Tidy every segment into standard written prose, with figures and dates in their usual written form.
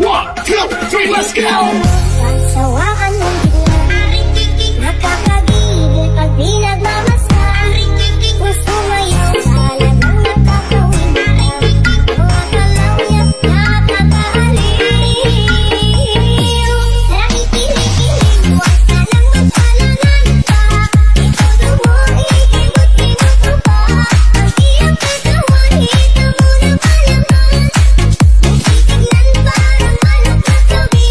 One, two, three, let's go! Pagsawaan mong bigla, nakakagigil pag di nagmamasan. Gusto ngayon talagang nakakawin na, mga kalawyak nakakaliw. Nakikinig-kinig, huwag ka lang magpalangan pa. Ito mo, ikimot-kimot mo pa. Ang iyong katawan, hito mo na malaman. Titignan parang manok na tabi,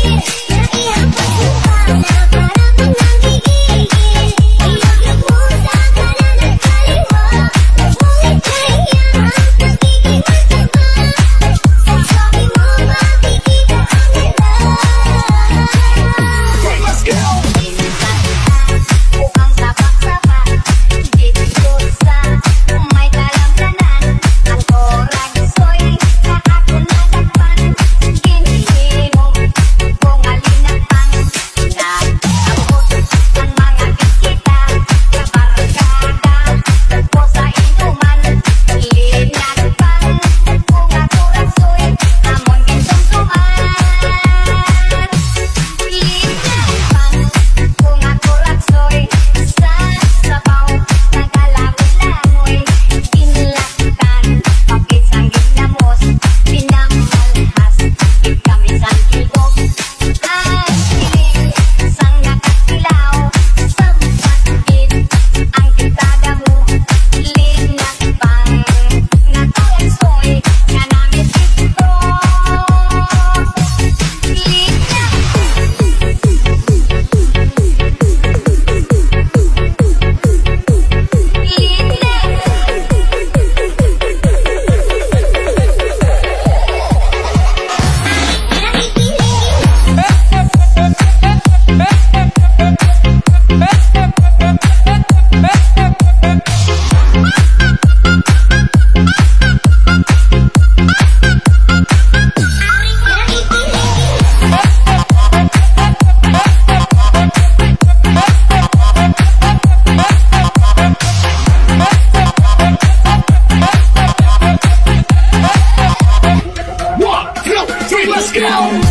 naihampas mo pa na parang nanggigigil. Iyog mo sa kanan at kaliwa, ngunit kaya ang pagiging mataba. Sa sabi mo makikita ang iba. Three, let's go! Mukhang sapak-sapa dito sa may kalamdanan. Ang oragsoy na ako nadagpan, ginihimong kung alin ang pang nag-abot ang mga bisita. Kabarkada ko sa inuman, linagpan kung ako rasoy, amon kinsumsuman. Linagpan kung ako rasoy, sa sabaw nagalaboy-langoy. Kinlaktan, pakisang ginamos, pinamalhas, ikamisang kilbog. Asiling, sang nakatilaw, sampakid, ang kitada mo. Linagpang, natalasoy, nga namin ito. One, two, three, let's go!